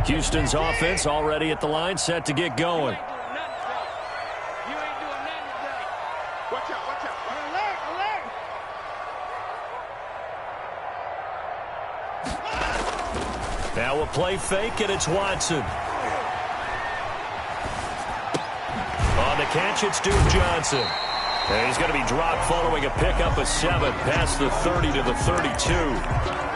Houston's offense already at the line, set to get going. Now a play fake, and it's Watson. On the catch, it's Duke Johnson. And he's going to be dropped following a pickup of 7 past the 30 to the 32.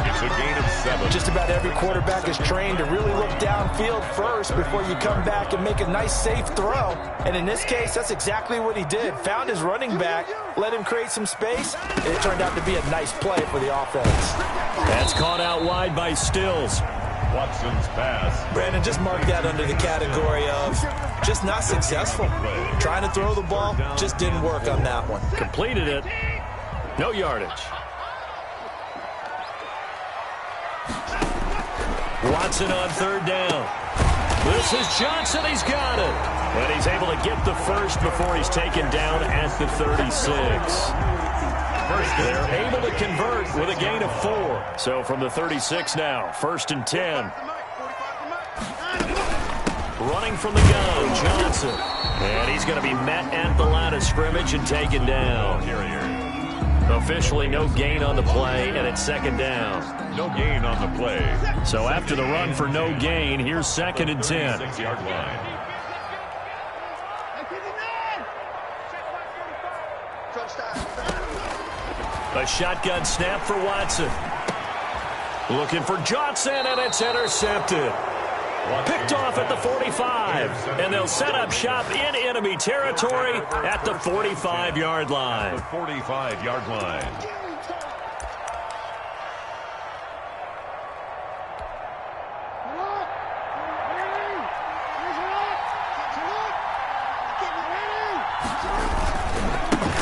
It's a gain of 7. Just about every quarterback is trained to really look downfield first before you come back and make a nice, safe throw. And in this case, that's exactly what he did. Found his running back, let him create some space, and it turned out to be a nice play for the offense. That's caught out wide by Stills. Watson's pass. Brandon, just mark that under the category of just not successful. Trying to throw the ball, just didn't work on that one. Completed it. No yardage. Watson on 3rd down. This is Johnson. He's got it. And he's able to get the first before he's taken down at the 36. They're able to convert with a gain of 4. So from the 36 now, 1st and 10. Running from the gun, Johnson. And he's going to be met at the line of scrimmage and taken down. Officially no gain on the play, and it's 2nd down. No gain on the play. So after the run for no gain, here's 2nd and 10. 6-yard line. A shotgun snap for Watson. Looking for Johnson, and it's intercepted. Picked off at the 45, and they'll set up shop in enemy territory at the 45-yard line. The 45-yard line.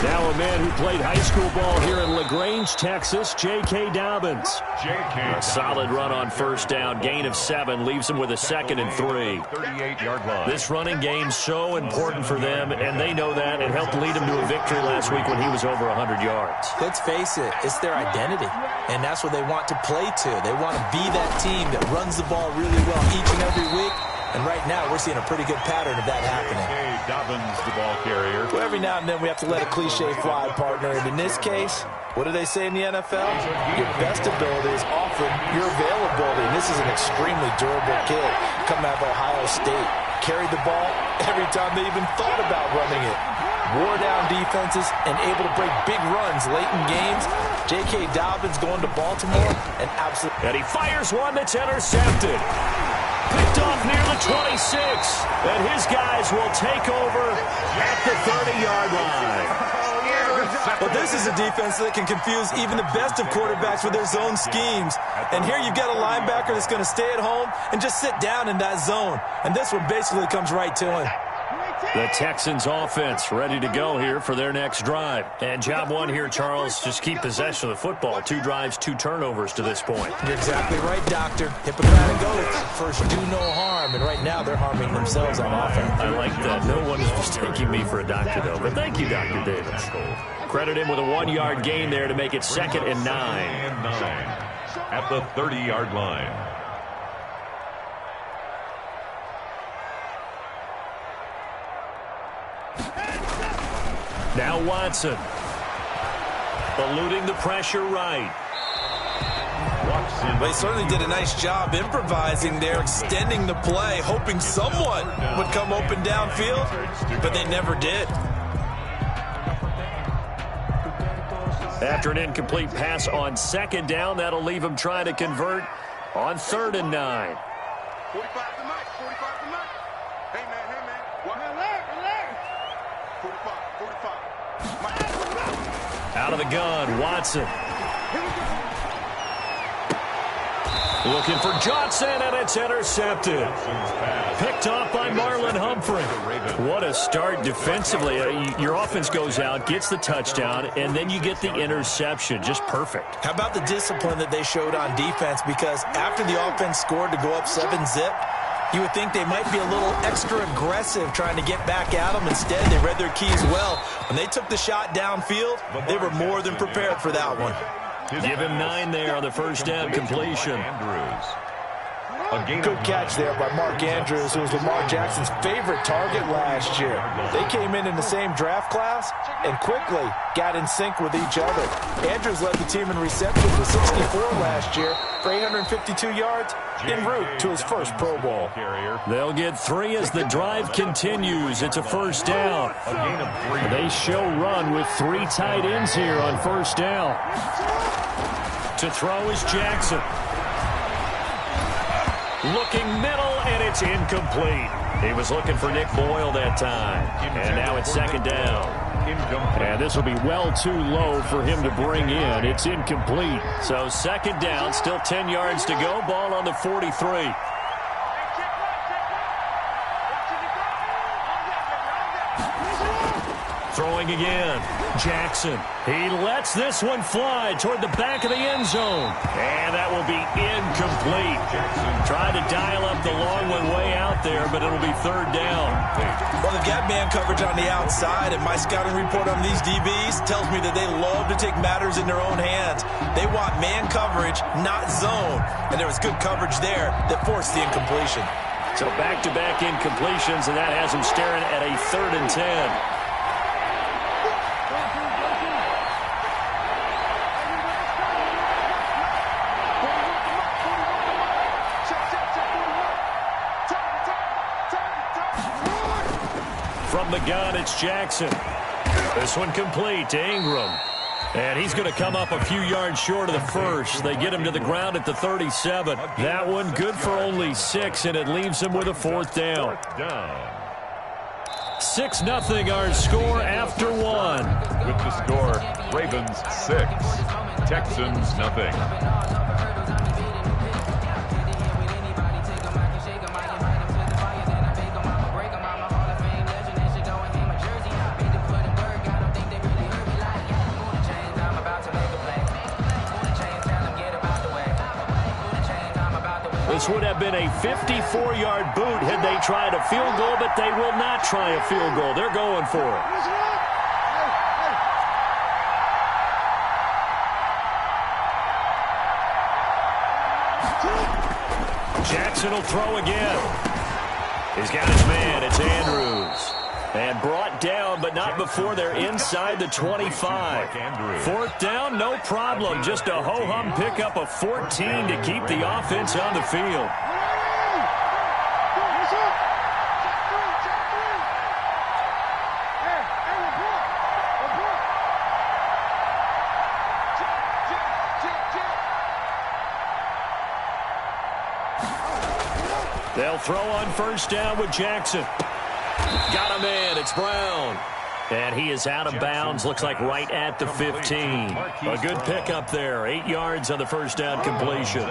Now a man who played high school ball here in LaGrange, Texas, J.K. Dobbins. A solid run on 1st down. Gain of 7 leaves him with a 2nd and 3. 38-yard line. This running game's so important for them, and they know that. It helped lead him to a victory last week when he was over 100 yards. Let's face it, it's their identity, and that's what they want to play to. They want to be that team that runs the ball really well each and every week. And right now, we're seeing a pretty good pattern of that happening. Dobbins, the ball carrier. Well, every now and then we have to let a cliche fly, partner. And in this case, what do they say in the NFL? Your best ability is often your availability. And this is an extremely durable kid coming out of Ohio State. Carried the ball every time they even thought about running it. Wore down defenses and able to break big runs late in games. J.K. Dobbins going to Baltimore and absolutely. And he fires one that's intercepted. Picked off near the 26, and his guys will take over at the 30-yard line. But this is a defense that can confuse even the best of quarterbacks with their zone schemes. And here you've got a linebacker that's going to stay at home and just sit down in that zone. And this one basically comes right to him. The Texans offense ready to go here for their next drive. And job one here, Charles, just keep possession of the football. 2 drives, 2 turnovers to this point. You're exactly right, Doctor. Hippocratic oath. First, do no harm. And right now, they're harming themselves on offense. I like that. No one is mistaking me for a doctor, though. But thank you, Dr. Davis. Credit him with a 1-yard gain there to make it 2nd and 9. At the 30-yard line. Now Watson. Eluding the pressure right. Watson. They certainly did a nice job improvising there, extending the play, hoping someone would come open downfield, but they never did. After an incomplete pass on 2nd down, that'll leave him trying to convert on 3rd and 9. 45 to Mike. 45 to Mike. Hey, man. What? 45. Out of the gun, Watson. Looking for Johnson, and it's intercepted. Picked off by Marlon Humphrey. What a start defensively. Your offense goes out, gets the touchdown, and then you get the interception. Just perfect. How about the discipline that they showed on defense? Because after the offense scored to go up 7-zip, you would think they might be a little extra aggressive trying to get back at them. Instead, they read their keys well. When they took the shot downfield, they were more than prepared for that one. Give him 9 there on the 1st down completion. Good catch there by Mark Andrews, who was Lamar Jackson's favorite target last year. They came in the same draft class and quickly got in sync with each other. Andrews led the team in receptions with 64 last year for 852 yards en route to his first Pro Bowl. They'll get 3 as the drive continues. It's a first down. They show run with 3 tight ends here on first down. To throw is Jackson. Looking middle, and it's incomplete. He was looking for Nick Boyle that time. And now it's second down. And this will be well too low for him to bring in. It's incomplete. So second down, still 10 yards to go. Ball on the 43. Throwing again. Jackson. He lets this one fly toward the back of the end zone. And that will be incomplete. Tried to dial up the long one way out there, but it'll be third down. Well, they've got man coverage on the outside, and my scouting report on these DBs tells me that they love to take matters in their own hands. They want man coverage, not zone. And there was good coverage there that forced the incompletion. So back-to-back incompletions, and that has him staring at a 3rd and 10. From the gun, it's Jackson. This one complete to Ingram. And he's going to come up a few yards short of the first. They get him to the ground at the 37. That one good for only 6, and it leaves him with a 4th down. 6-0 our score after 1. With the score, Ravens 6, Texans 0. This would have been a 54-yard boot had they tried a field goal, but they will not try a field goal. They're going for it. Jackson will throw again. He's got his man. It's Andrews. And brought down, but not before they're inside the 25. 4th down, no problem. Just a ho-hum pickup of 14 to keep the offense on the field. They'll throw on first down with Jackson. Got him in. It's Brown. And he is out of bounds. Looks like right at the 15. A good pickup there. 8 yards on the first down completion.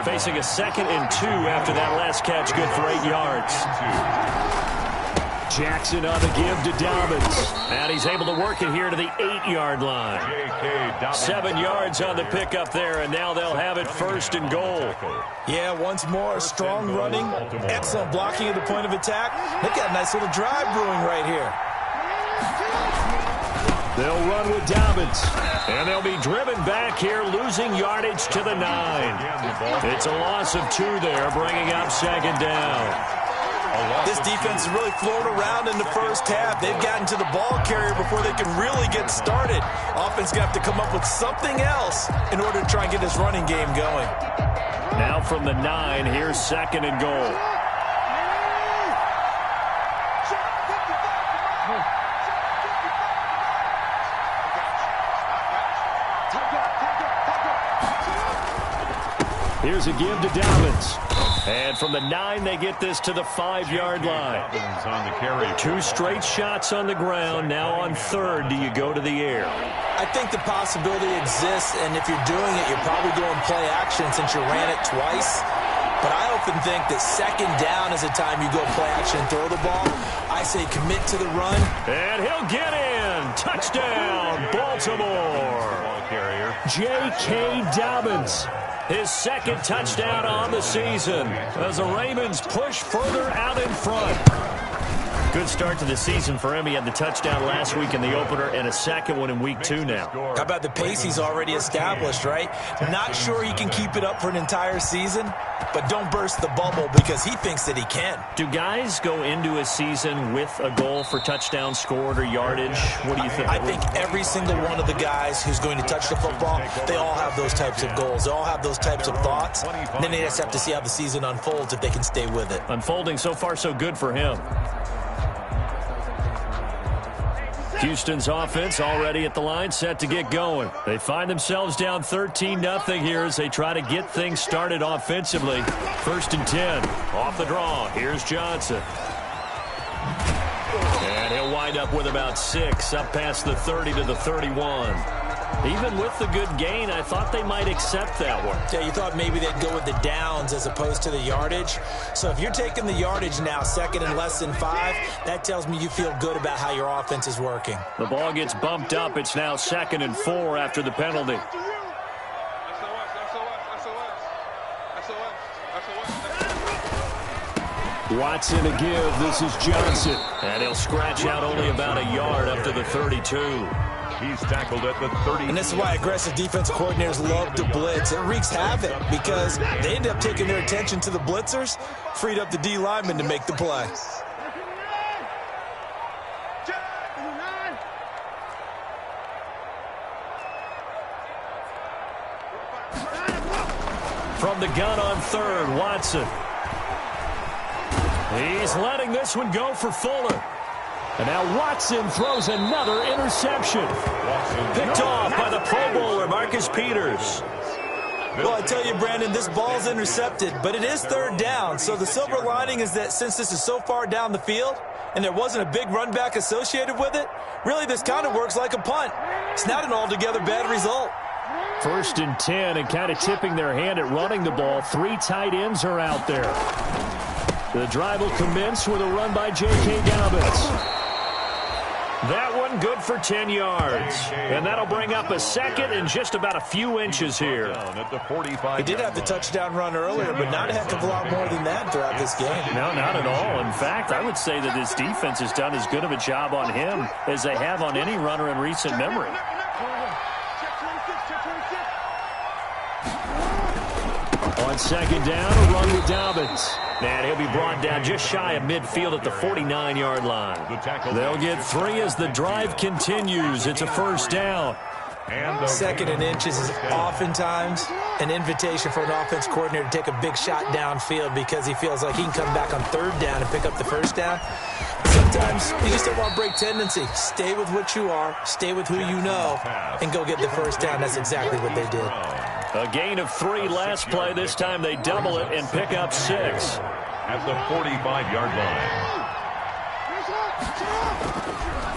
Facing a 2nd and 2 after that last catch. Good for 8 yards. Jackson on the give to Dobbins. And he's able to work it here to the 8-yard line. 7 yards on the pickup there, and now they'll have it 1st and goal. Yeah, once more, strong running, excellent blocking at the point of attack. They've got a nice little drive brewing right here. They'll run with Dobbins, and they'll be driven back here, losing yardage to the 9. It's a loss of 2 there, bringing up 2nd down. This defense has really flown around in the first half. They've gotten to the ball carrier before they can really get started. Offense going to have to come up with something else in order to try and get this running game going. Now from the 9, here's 2nd and goal. Here's a give to Dobbins. And from the 9, they get this to the 5-yard line. 2 straight shots on the ground. Now on 3rd, do you go to the air? I think the possibility exists, and if you're doing it, you're probably going play action since you ran it twice. But I often think that 2nd down is the time you go play action and throw the ball. I say commit to the run. And he'll get in. Touchdown, Baltimore. J.K. Dobbins. His 2nd touchdown on the season as the Ravens push further out in front. Good start to the season for him. He had the touchdown last week in the opener and a second one in week 2 now. How about the pace he's already established, right? Not sure he can keep it up for an entire season, but don't burst the bubble because he thinks that he can. Do guys go into a season with a goal for touchdown scored or yardage? What do you think? I think every single one of the guys who's going to touch the football, they all have those types of goals. They all have those types of thoughts. And then they just have to see how the season unfolds if they can stay with it. Unfolding so far so good for him. Houston's offense already at the line, set to get going. They find themselves down 13-0 here as they try to get things started offensively. 1st and 10. Off the draw. Here's Johnson. And he'll wind up with about 6, up past the 30 to the 31. Even with the good gain, I thought they might accept that one. Yeah, you thought maybe they'd go with the downs as opposed to the yardage. So if you're taking the yardage now, 2nd and less than 5, that tells me you feel good about how your offense is working. The ball gets bumped up. It's now 2nd and 4 after the penalty. Watson to give. This is Johnson. And he'll scratch out only about a yard up to the 32. He's tackled at the 30. And this is why aggressive defense coordinators love to blitz. It wreaks havoc because they end up taking their attention to the blitzers, freed up the D lineman to make the play. From the gun on 3rd, Watson. He's letting this one go for Fuller. And now Watson throws another interception. Picked off by the Pro Bowler, Marcus Peters. Well, I tell you, Brandon, this ball's intercepted, but it is 3rd down. So the silver lining is that since this is so far down the field and there wasn't a big run back associated with it, really this kind of works like a punt. It's not an altogether bad result. 1st and 10 and kind of tipping their hand at running the ball. 3 tight ends are out there. The drive will commence with a run by J.K. Dobbins. That one good for 10 yards. And that'll bring up a 2nd and just about a few inches here. He did have the touchdown run earlier, but not a heck of a lot more than that throughout this game. No, not at all. In fact, I would say that this defense has done as good of a job on him as they have on any runner in recent memory. On 2nd down, a run with Dobbins. And he'll be brought down just shy of midfield at the 49-yard line. They'll get 3 as the drive continues. It's a 1st down. 2nd and inches is oftentimes an invitation for an offense coordinator to take a big shot downfield because he feels like he can come back on 3rd down and pick up the 1st down. Sometimes you just don't want to break tendency. Stay with what you are, stay with who you know, and go get the 1st down. That's exactly what they did. A gain of 3 last play. This time they double it and pick up 6. At the 45-yard line.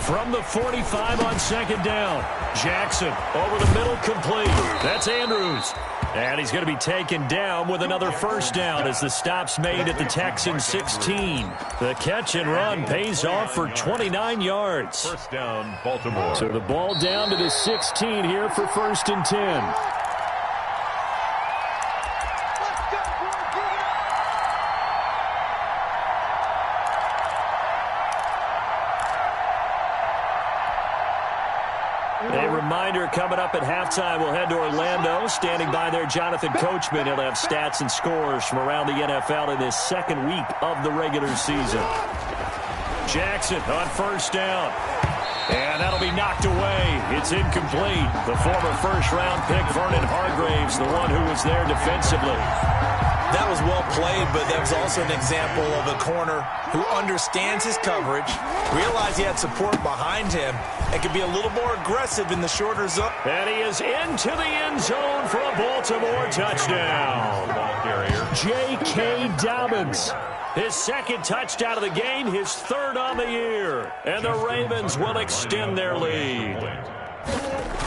From the 45 on 2nd down. Jackson over the middle, complete. That's Andrews. And he's going to be taken down with another 1st down as the stop's made at the Texans 16. The catch and run pays off for 29 yards. 1st down, Baltimore. So the ball down to the 16 here for 1st and 10. A reminder, coming up at halftime, we'll head to Orlando. Standing by there, Jonathan Coachman. He'll have stats and scores from around the NFL in his 2nd week of the regular season. Jackson on 1st down. And that'll be knocked away. It's incomplete. The former 1st-round pick, Vernon Hargraves, the one who was there defensively. That was well played, but that was also an example of a corner who understands his coverage, realized he had support behind him, and could be a little more aggressive in the shorter zone. And he is into the end zone for a Baltimore touchdown. J.K. Dobbins. His 2nd touchdown of the game, his 3rd on the year. And the Ravens will extend their lead.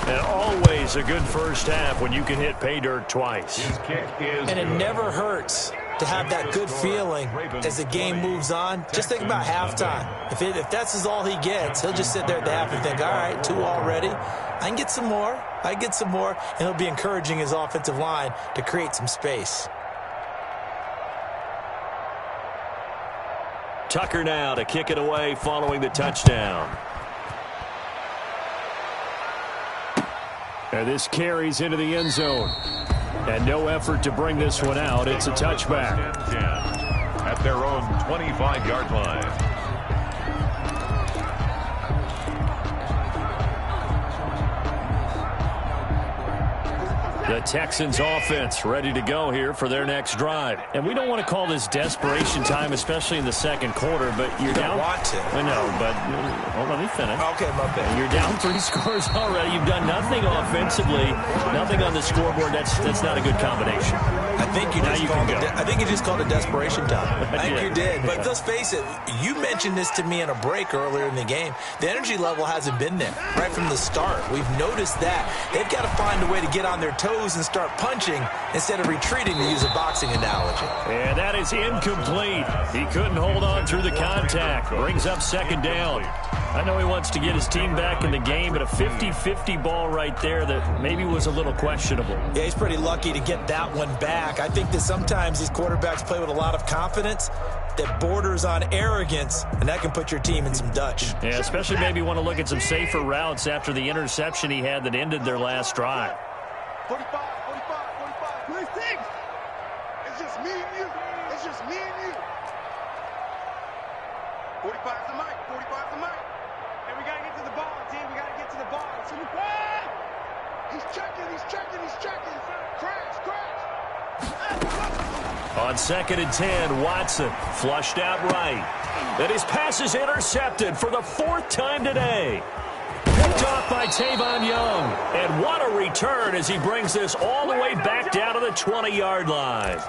And always a good 1st half when you can hit pay dirt twice. And it never hurts to have that good feeling as the game moves on. Just think about halftime. If that's all he gets, he'll just sit there at the half and think, all right, 2 already. I can get some more. And he'll be encouraging his offensive line to create some space. Tucker now to kick it away following the touchdown. And this carries into the end zone. And no effort to bring this one out. It's a touchback. At their own 25-yard line. The Texans offense ready to go here for their next drive. And we don't want to call this desperation time, especially in the second quarter, but you're down. Want to. I know, but hold on, let me finish. Okay, my bad. You're down 3 scores already. You've done nothing offensively, nothing on the scoreboard. That's not a good combination. I think you just called it desperation time. I think you did. But let's face it, you mentioned this to me in a break earlier in the game. The energy level hasn't been there right from the start. We've noticed that. They've got to find a way to get on their toes and start punching instead of retreating, to use a boxing analogy. And that is incomplete. He couldn't hold on through the contact. Brings up second down. I know he wants to get his team back in the game, but a 50-50 ball right there that maybe was a little questionable. Yeah, he's pretty lucky to get that one back. I think that sometimes these quarterbacks play with a lot of confidence that borders on arrogance, and that can put your team in some Dutch. Yeah, especially maybe want to look at some safer routes after the interception he had that ended their last drive. 45, 26. It's just me and you. It's just me and you. 45's the mic. 45's the mic. And we got to get to the ball, team. We got to get to the ball. It's in the ball. He's checking. Crash. On 2nd and 10, Watson flushed out right. And his pass is intercepted for the 4th time today. Picked off by Tavon Young. And what a return as he brings this all the way back down to the 20-yard line.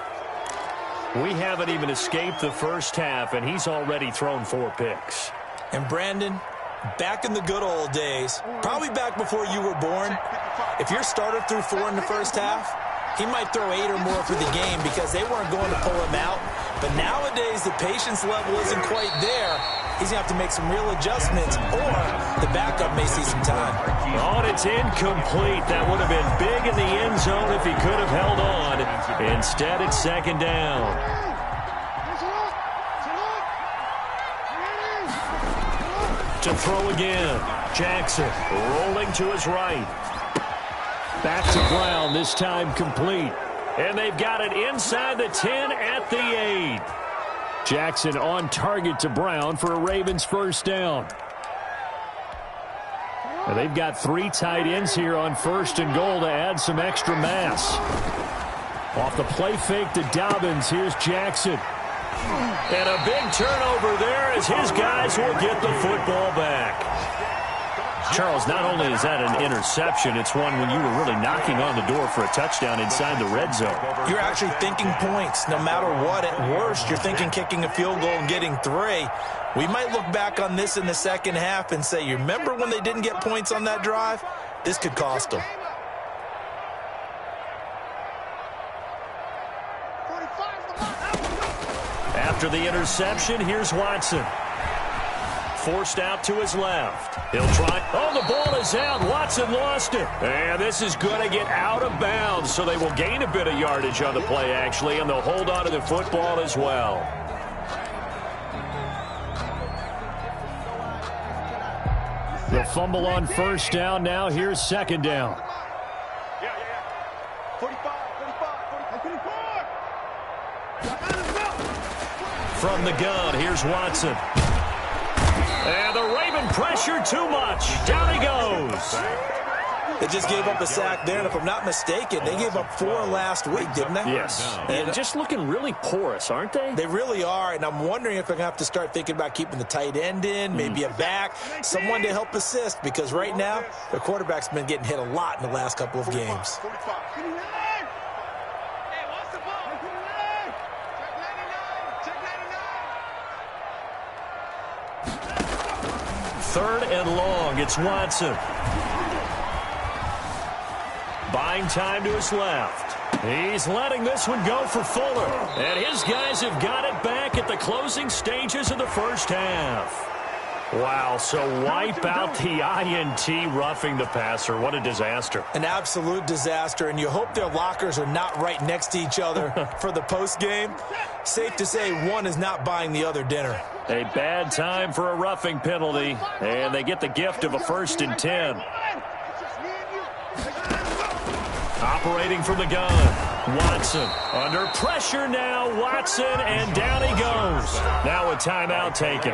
We haven't even escaped the first half, and he's already thrown 4 picks. And Brandon, back in the good old days, probably back before you were born, if your starter threw 4 in the first half, he might throw 8 or more for the game because they weren't going to pull him out. But nowadays, the patience level isn't quite there. He's going to have to make some real adjustments, or the backup may see some time. Oh, and it's incomplete. That would have been big in the end zone if he could have held on. Instead, it's 2nd down. To throw again. Jackson rolling to his right. Back to Brown, this time complete. And they've got it inside the 10 at the 8. Jackson on target to Brown for a Ravens first down. Now they've got 3 tight ends here on 1st and goal to add some extra mass. Off the play fake to Dobbins, here's Jackson. And a big turnover there as his guys will get the football back. Charles, not only is that an interception, it's one when you were really knocking on the door for a touchdown inside the red zone. You're actually thinking points. No matter what, at worst, you're thinking kicking a field goal and getting 3. We might look back on this in the second half and say, you remember when they didn't get points on that drive? This could cost them. After the interception, here's Watson. Forced out to his left. He'll try. Oh, the ball is out. Watson lost it. And this is going to get out of bounds, so they will gain a bit of yardage on the play, actually, and they'll hold on to the football as well. The fumble on 1st down. Now here's 2nd down. 45. From the gun, here's Watson. And the Raven pressure too much. Down he goes. They just gave up a sack there, and if I'm not mistaken, they gave up 4 last week, didn't they? Yes. And just looking really porous, aren't they? They really are, and I'm wondering if they're going to have to start thinking about keeping the tight end in, maybe a back, someone to help assist, because right now, their quarterback's been getting hit a lot in the last couple of games. 3rd and long. It's Watson. Buying time to his left. He's letting this one go for Fuller. And his guys have got it back at the closing stages of the first half. Wow, so wipe out the INT roughing the passer. What a disaster. An absolute disaster, and you hope their lockers are not right next to each other for the postgame. Safe to say one is not buying the other dinner. A bad time for a roughing penalty, and they get the gift of a 1st and 10. Operating from the gun. Watson under pressure now. Watson, and down he goes. Now a timeout taken.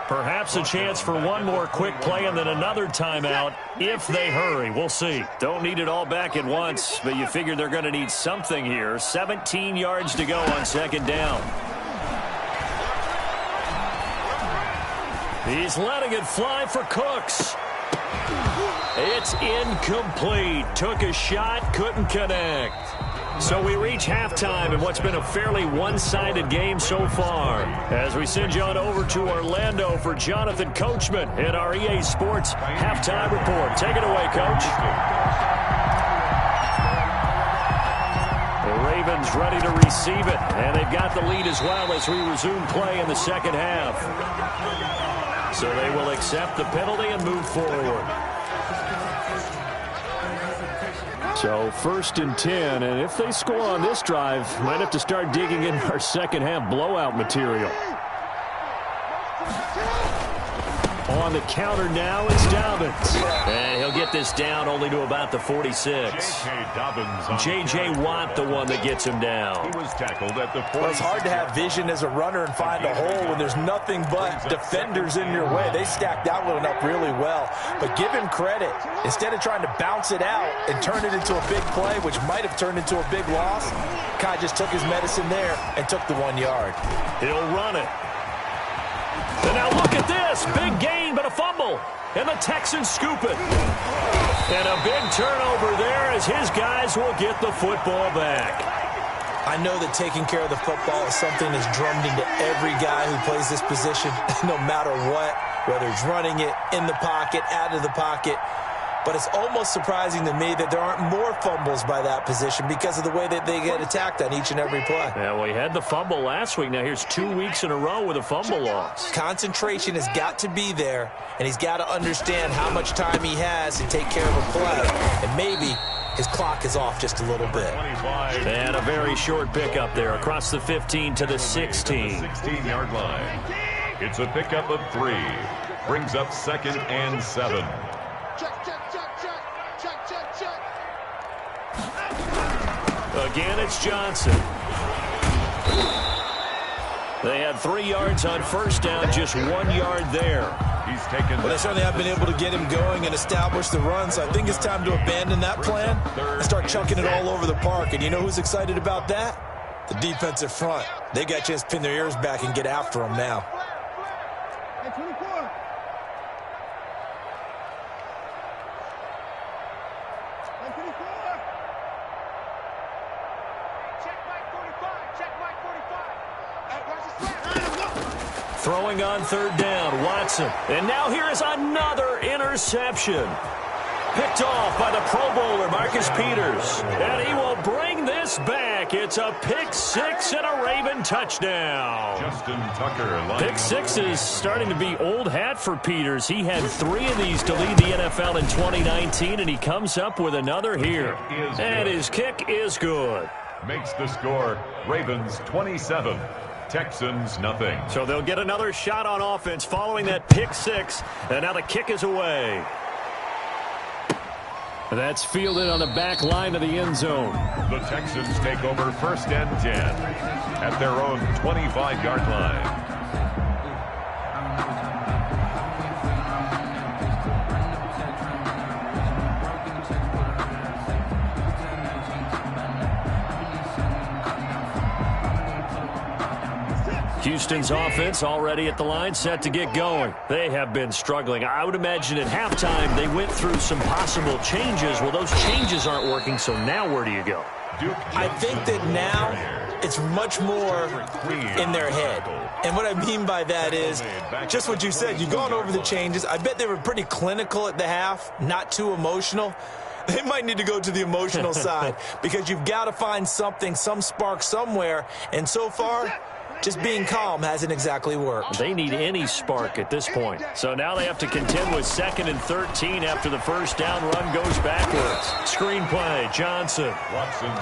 Perhaps a chance for one more quick play and then another timeout if they hurry. We'll see. Don't need it all back at once, but you figure they're going to need something here. 17 yards to go on 2nd down. He's letting it fly for Cooks. It's incomplete. Took a shot, couldn't connect. So we reach halftime in what's been a fairly one-sided game so far. As we send you on over to Orlando for Jonathan Coachman in our EA Sports Halftime Report. Take it away, Coach. The Ravens ready to receive it, and they've got the lead as well as we resume play in the 2nd half. So they will accept the penalty and move forward. So 1st and 10, and if they score on this drive, might have to start digging in our 2nd half blowout material. On the counter now is Dobbins. And he'll get this down only to about the 46. J.J. Watt, the one that gets him down. He was tackled at the 46. Well, it's hard to have vision as a runner and find a hole when there's nothing but defenders in your way. They stacked that one up really well. But give him credit. Instead of trying to bounce it out and turn it into a big play, which might have turned into a big loss, Kai just took his medicine there and took the 1 yard. He'll run it. And now look at this. Big gain, but a fumble. And the Texans scoop it. And a big turnover there as his guys will get the football back. I know that taking care of the football is something that's drummed into every guy who plays this position, no matter what, whether it's running it, in the pocket, out of the pocket. But it's almost surprising to me that there aren't more fumbles by that position because of the way that they get attacked on each and every play. Yeah, we had the fumble last week. Now here's 2 weeks in a row with a fumble loss. Concentration has got to be there, and he's got to understand how much time he has to take care of a play. And maybe his clock is off just a little bit. And a very short pickup there across the 15 to the 16. 16-yard line. It's a pickup of 3. Brings up 2nd and 7. Again, it's Johnson. They had 3 yards on 1st down, just 1 yard there. He's taken. Well, they certainly have been able to get him going and establish the run, so I think it's time to abandon that plan and start chucking it all over the park. And you know who's excited about that? The defensive front. They got a chance to pin their ears back and get after him now. Throwing on 3rd down, Watson. And now here is another interception. Picked off by the Pro Bowler, Marcus Peters. And he will bring this back. It's a pick 6 and a Raven touchdown. Justin Tucker. Pick 6 is starting to be old hat for Peters. He had 3 of these to lead the NFL in 2019, and he comes up with another here. And his kick is good. Makes the score Ravens 27. Texans nothing. So they'll get another shot on offense following that pick 6. And now the kick is away. That's fielded on the back line of the end zone. The Texans take over 1st and 10 at their own 25-yard line. Houston's offense already at the line, set to get going. They have been struggling. I would imagine at halftime they went through some possible changes. Well, those changes aren't working, so now where do you go? I think that now it's much more in their head. And what I mean by that is just what you said. You've gone over the changes. I bet they were pretty clinical at the half, not too emotional. They might need to go to the emotional side because you've got to find something, some spark somewhere. And so far, Just being calm hasn't exactly worked. They need any spark at this point. So now they have to contend with 2nd and 13 after the first down run goes backwards. Screen play, Johnson.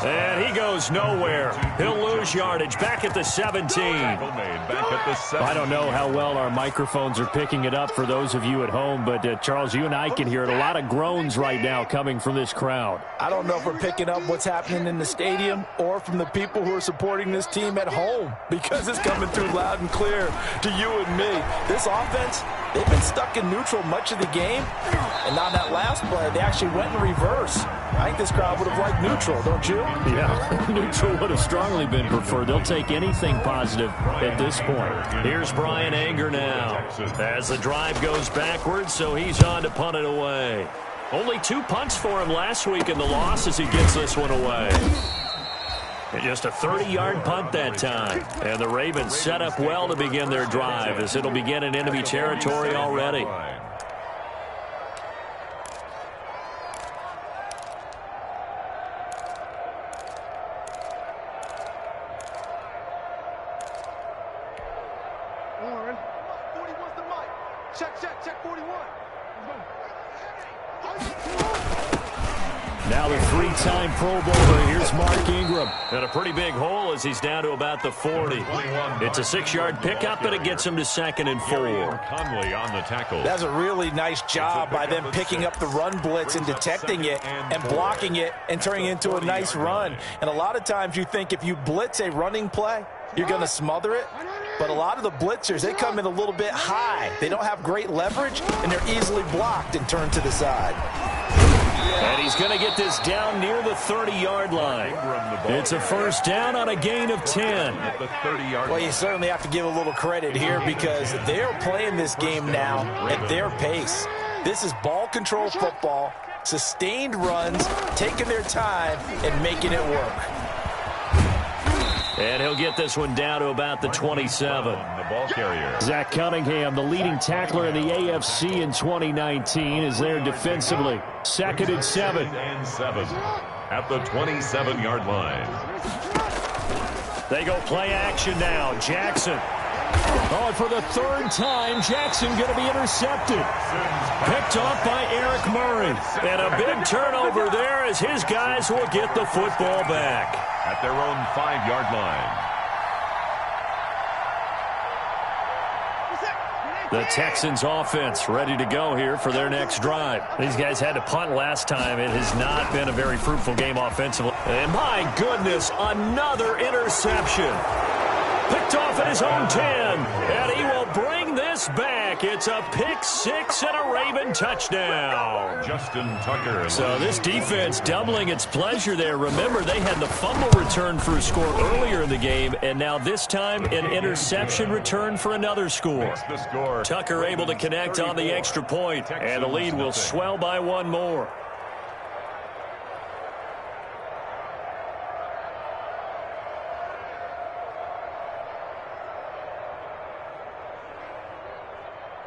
And he goes nowhere. He'll lose yardage back at the 17. I don't know how well our microphones are picking it up for those of you at home, but Charles, you and I can hear it. A lot of groans right now coming from this crowd. I don't know if we're picking up what's happening in the stadium or from the people who are supporting this team at home, because it's coming through loud and clear to you and me. This offense, they've been stuck in neutral much of the game, and on that last play, they actually went in reverse. I think this crowd would have liked neutral, don't you? Yeah, neutral would have strongly been preferred. They'll take anything positive at this point. Here's Brian Anger now as the drive goes backwards, so he's on to punt it away. Only 2 punts for him last week in the loss as he gets this one away. And just a 30-yard punt that time. And the Ravens set up well to begin their drive, as it'll begin in enemy territory already. Check 41. Now the 3-time Pro Bowler. Here's Mark Ingram. And a pretty big hole as he's down to about the 40. It's a 6-yard pickup, but it gets him to 2nd and 4. Conley on the tackle. That's a really nice job by them picking up the run blitz and detecting it and blocking it and turning it into a nice run. And a lot of times you think if you blitz a running play, you're going to smother it. But a lot of the blitzers, they come in a little bit high. They don't have great leverage, and they're easily blocked and turned to the side. And he's going to get this down near the 30-yard line. It's a first down on a gain of 10. Well, you certainly have to give a little credit here, because they're playing this game now at their pace. This is ball control football, sustained runs, taking their time, and making it work. And he'll get this one down to about the 27. The ball carrier. Zach Cunningham, the leading tackler in the AFC in 2019, is there defensively. 2nd and 7. At the 27-yard line. They go play action now. Jackson. Oh, for the 3rd time, Jackson going to be intercepted. Picked off by Eric Murray. And a big turnover there as his guys will get the football back. At their own 5-yard line. The Texans offense ready to go here for their next drive. These guys had to punt last time. It has not been a very fruitful game offensively. And my goodness, another interception. Picked off at his own 10, and he will bring this back. It's a pick 6 and a Raven touchdown. Justin Tucker. So this defense doubling its pleasure there. Remember, they had the fumble return for a score earlier in the game, and now this time an interception return for another score. Tucker able to connect on the extra point, and the lead will swell by 1 more.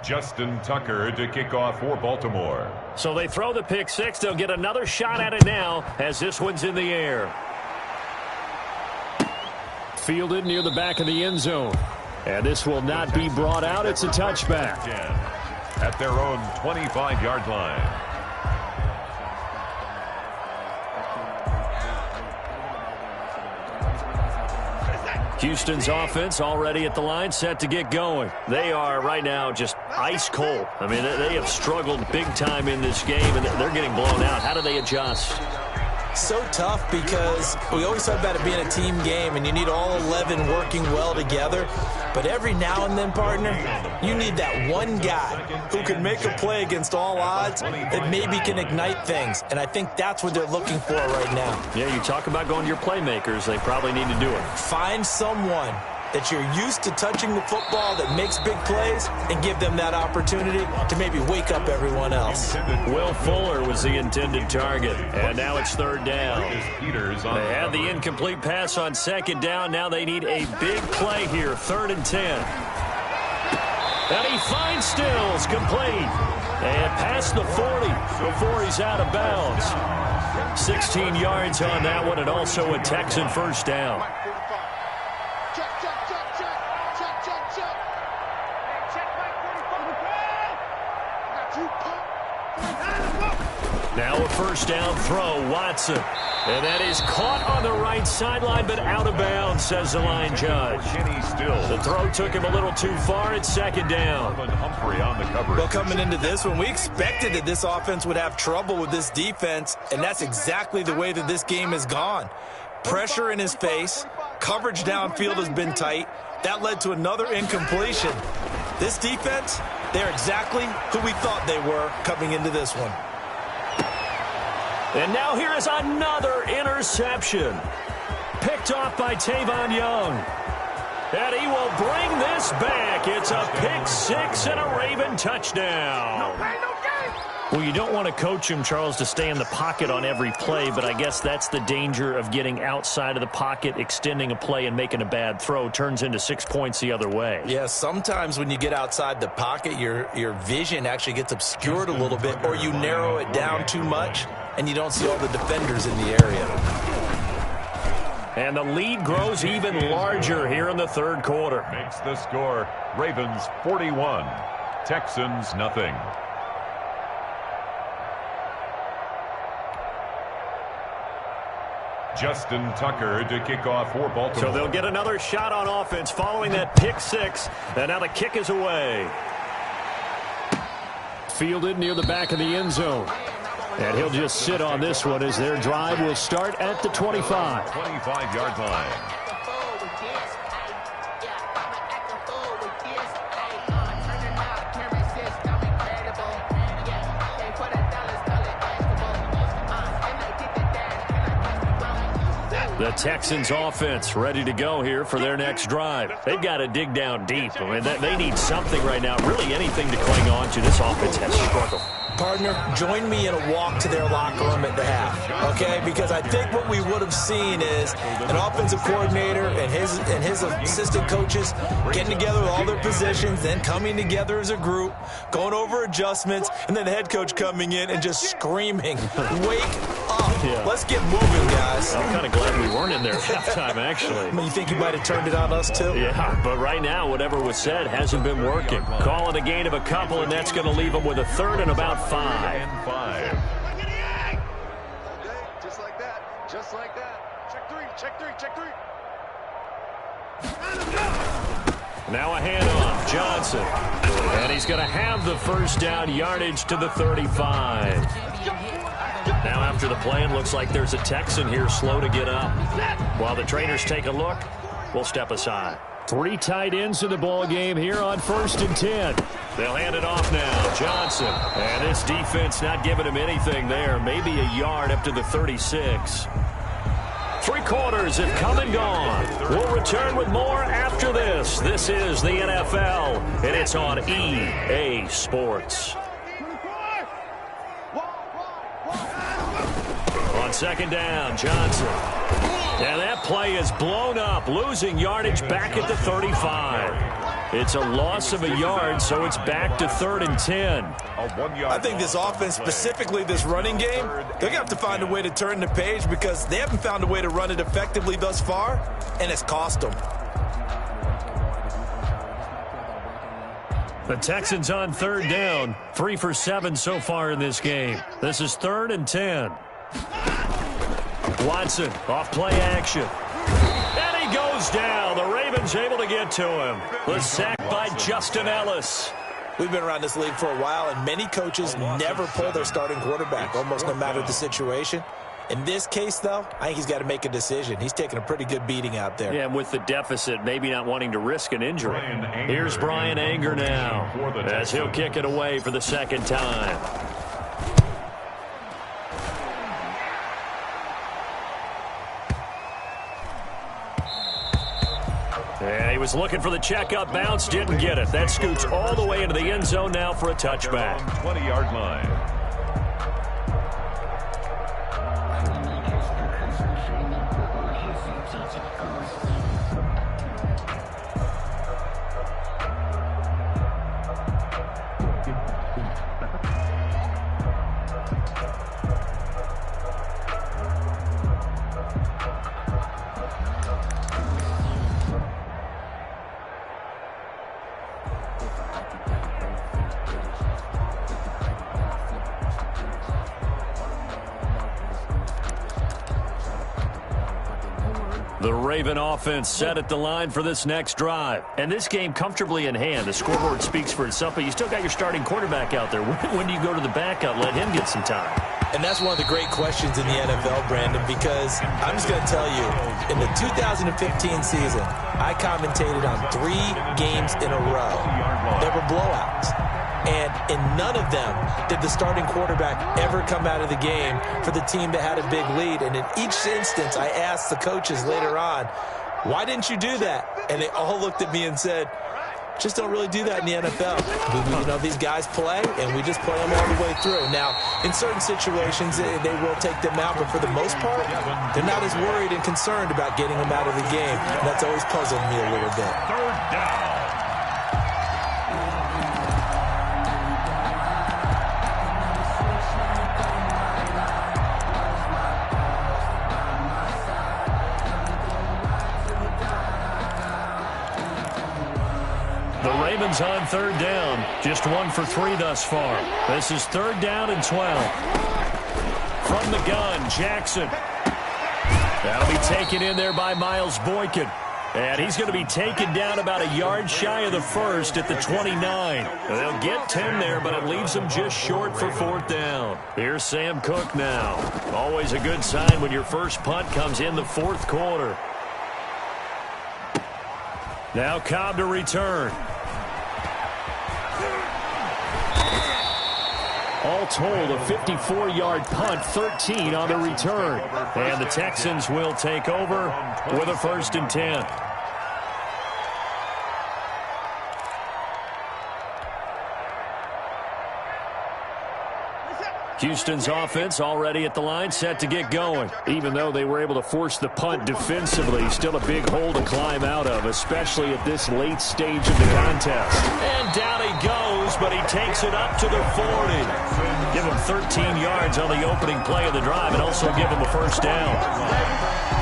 Justin Tucker to kick off for Baltimore. So they throw the pick 6. They'll get another shot at it now as this one's in the air. Fielded near the back of the end zone. And this will not be brought out. It's a touchback. At their own 25-yard line. Houston's offense already at the line, set to get going. They are right now just ice cold. I mean, they have struggled big time in this game, and they're getting blown out. How do they adjust? So tough, because we always talk about it being a team game, and you need all 11 working well together. But every now and then, partner, you need that one guy who can make a play against all odds that maybe can ignite things. And I think that's what they're looking for right now. Yeah, you talk about going to your playmakers. They probably need to do it. Find someone that you're used to touching the football that makes big plays and give them that opportunity to maybe wake up everyone else. Will Fuller was the intended target, and now it's 3rd down. They had the incomplete pass on 2nd down. Now they need a big play here, 3rd and 10. And he finds Stills, complete. And past the 40 before he's out of bounds. 16 yards on that one, and also a Texan first down. Now a first down throw, Watson. And that is caught on the right sideline, but out of bounds, says the line judge. The throw took him a little too far. It's second down. Humphrey on the coverage. Well, coming into this one, we expected that this offense would have trouble with this defense, and that's exactly the way that this game has gone. Pressure in his face. Coverage downfield has been tight. That led to another incompletion. This defense, they're exactly who we thought they were coming into this one. And now here is another interception. Picked off by Tavon Young. And he will bring this back. It's a pick six and a Raven touchdown. Well, you don't want to coach him, Charles, to stay in the pocket on every play, but I guess that's the danger of getting outside of the pocket, extending a play, and making a bad throw. Turns into 6 points the other way. Yeah, sometimes when you get outside the pocket, your vision actually gets obscured a little bit, or you narrow it down too much, and you don't see all the defenders in the area. And the lead grows even larger here in the third quarter. Makes the score Ravens 41, Texans nothing. Justin Tucker to kick off for Baltimore. So they'll get another shot on offense following that pick six. And now the kick is away. Fielded near the back of the end zone. And he'll just sit on this one as their drive will start at the 25. 25-yard line. The Texans offense ready to go here for their next drive. They've got to dig down deep. I mean, they need something right now, really anything to cling on to. This offense has struggled. Partner, join me in a walk to their locker room at the half, okay? Because I think what we would have seen is an offensive coordinator and his assistant coaches getting together with all their positions, then coming together as a group, going over adjustments, and then the head coach coming in and just screaming, wake up. Yeah. Let's get moving, guys. I'm kind of glad we weren't in there at halftime, actually. I mean, you think you might have turned it on us, too? Yeah, but right now, whatever was said hasn't been working. Calling a gain of a couple, and that's going to leave them with a third and about 5. And 5. Just like that. Just like that. Check three. Check three. Check three. Now a handoff. Johnson. And he's going to have the first down yardage to the 35. Now after the play, it looks like there's a Texan here slow to get up. While the trainers take a look, we'll step aside. 3 tight ends in the ball game here on 1st and 10. They'll hand it off now. Johnson. And this defense not giving him anything there. Maybe a yard up to the 36. 3 quarters have come and gone. We'll return with more after this. This is the NFL, and it's on EA Sports. On 2nd down, Johnson. And that play is blown up, losing yardage back at the 35. It's a loss of a yard, so it's back to 3rd and 10. I think this offense, specifically this running game, they're going to have to find a way to turn the page because they haven't found a way to run it effectively thus far, and it's cost them. The Texans on 3rd down, 3 for 7 so far in this game. This is 3rd and 10. Watson off play action. And he goes down. The Ravens able to get to him. The sack by Justin Ellis. We've been around this league for a while, and many coaches never pull their starting quarterback, almost no matter the situation. In this case, though, I think he's got to make a decision. He's taking a pretty good beating out there. Yeah, and with the deficit, maybe not wanting to risk an injury. Here's Brian Anger now, as he'll kick it away for the 2nd time. And he was looking for the checkup bounce, didn't get it. That scoots all the way into the end zone now for a touchback. 20-yard line. The Raven offense set at the line for this next drive. And this game comfortably in hand. The scoreboard speaks for itself, but you still got your starting quarterback out there. When do you go to the backup, let him get some time? And that's one of the great questions in the NFL, Brandon, because I'm just going to tell you, in the 2015 season, I commentated on 3 games in a row. They were blowouts. And in none of them did the starting quarterback ever come out of the game for the team that had a big lead. And in each instance, I asked the coaches later on, why didn't you do that? And they all looked at me and said, just don't really do that in the NFL. You know, these guys play, and we just play them all the way through. Now, in certain situations, they will take them out, but for the most part, they're not as worried and concerned about getting them out of the game. And that's always puzzled me a little bit. Third down. Ravens on third down. Just 1 for 3 thus far. This is 3rd down and 12. From the gun, Jackson. That'll be taken in there by Miles Boykin. And he's going to be taken down about a yard shy of the first at the 29. They'll get 10 there, but it leaves them just short for 4th down. Here's Sam Cook now. Always a good sign when your first punt comes in the 4th quarter. Now Cobb to return. All told, a 54-yard punt, 13 on the return. And the Texans will take over with a 1st and 10. Houston's offense already at the line, set to get going. Even though they were able to force the punt defensively, still a big hole to climb out of, especially at this late stage of the contest. And down he goes, but he takes it up to the 40. Give him 13 yards on the opening play of the drive and also give him a 1st down.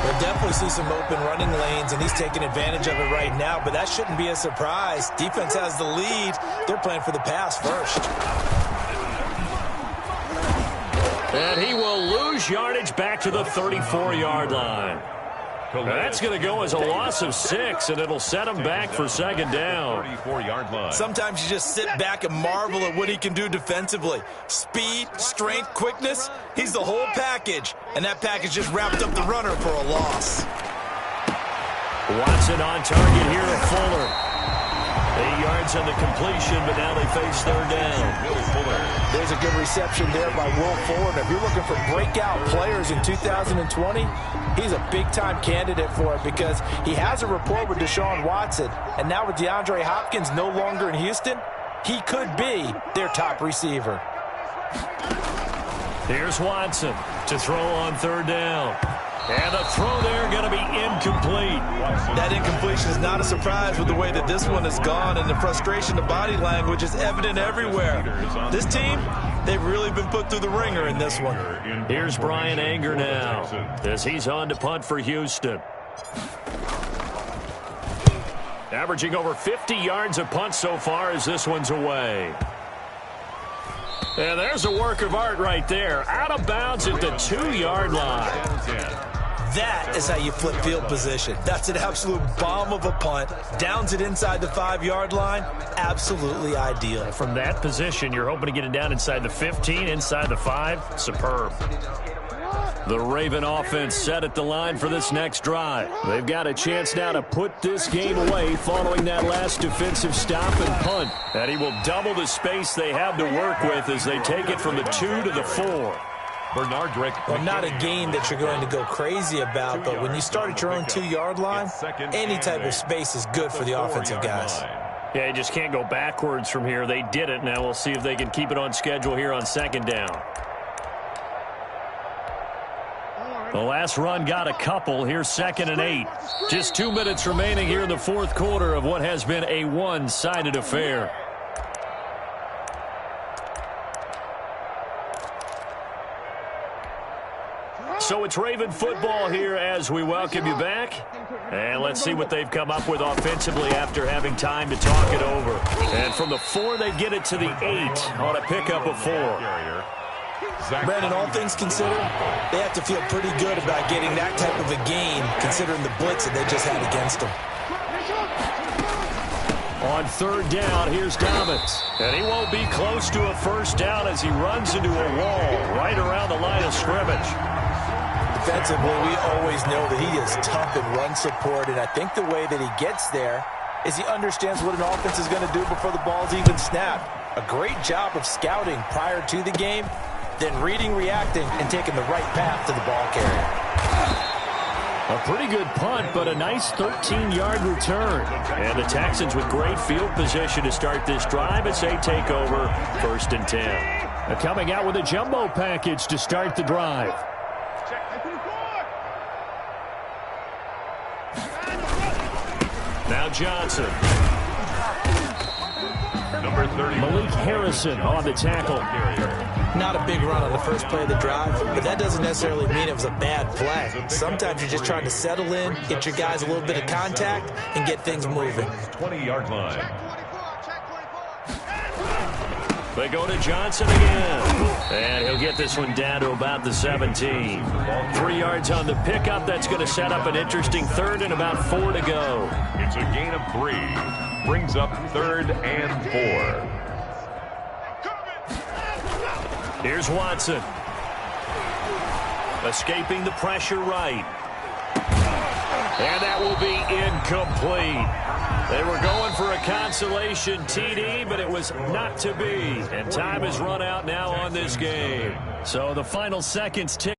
We'll definitely see some open running lanes, and he's taking advantage of it right now, but that shouldn't be a surprise. Defense has the lead. They're playing for the pass first. And he will lose yardage back to the 34-yard line. That's going to go as a loss of 6, and it'll set him back for 2nd down. 34-yard line. Sometimes you just sit back and marvel at what he can do defensively. Speed, strength, quickness, he's the whole package. And that package just wrapped up the runner for a loss. Watson on target here to Fuller. 8 yards on the completion, but now they face 3rd down. There's a good reception there by Will Fuller. And if you're looking for breakout players in 2020, he's a big-time candidate for it because he has a rapport with Deshaun Watson. And now with DeAndre Hopkins no longer in Houston, he could be their top receiver. Here's Watson to throw on 3rd down. And the throw there going to be incomplete. That incompletion is not a surprise with the way that this one has gone, and the frustration, the body language is evident everywhere. This team, they've really been put through the ringer in this one. Here's Brian Anger now as he's on to punt for Houston. Averaging over 50 yards a punt so far as this one's away. And there's a work of art right there. Out of bounds at the 2-yard line. That is how you flip field position. That's an absolute bomb of a punt. Downs it inside the 5-yard line. Absolutely ideal. From that position, you're hoping to get it down inside the 15, inside the 5. Superb. The Raven offense set at the line for this next drive. They've got a chance now to put this game away following that last defensive stop and punt. And he will double the space they have to work with as they take it from the 2 to the 4. Bernard Drake. Well, not a game that you're going to go crazy about, but when you start at your own 2-yard line, any type of space is good for the offensive guys. Yeah, you just can't go backwards from here. They did it. Now we'll see if they can keep it on schedule here on 2nd down. The last run got a couple. Here's 2nd and 8. Just 2 minutes remaining here in the 4th quarter of what has been a one-sided affair. So it's Raven football here as we welcome you back. And let's see what they've come up with offensively after having time to talk it over. And from the 4, they get it to the 8 on a pickup of 4. Brandon, all things considered, they have to feel pretty good about getting that type of a gain, considering the blitz that they just had against them. On third down, here's Dobbins. And he won't be close to a first down as he runs into a wall right around the line of scrimmage. Defensively, we always know that he is tough in run support, and I think the way that he gets there is he understands what an offense is going to do before the ball's even snapped. A great job of scouting prior to the game, then reading, reacting, and taking the right path to the ball carrier. A pretty good punt, but a nice 13-yard return. And the Texans with great field position to start this drive as they take over 1st and 10. They're coming out with a jumbo package to start the drive. Now Johnson. Number 30. Malik Harrison on the tackle. Not a big run on the first play of the drive, but that doesn't necessarily mean it was a bad play. Sometimes you're just trying to settle in, get your guys a little bit of contact, and get things moving. 20-yard line. They go to Johnson again. And he'll get this one down to about the 17. 3 yards on the pickup. That's going to set up an interesting third and about 4 to go. It's a gain of 3. Brings up 3rd and 4. Here's Watson. Escaping the pressure right. And that will be incomplete. They were going for a consolation TD, but it was not to be. And time has run out now on this game. So the final seconds tick.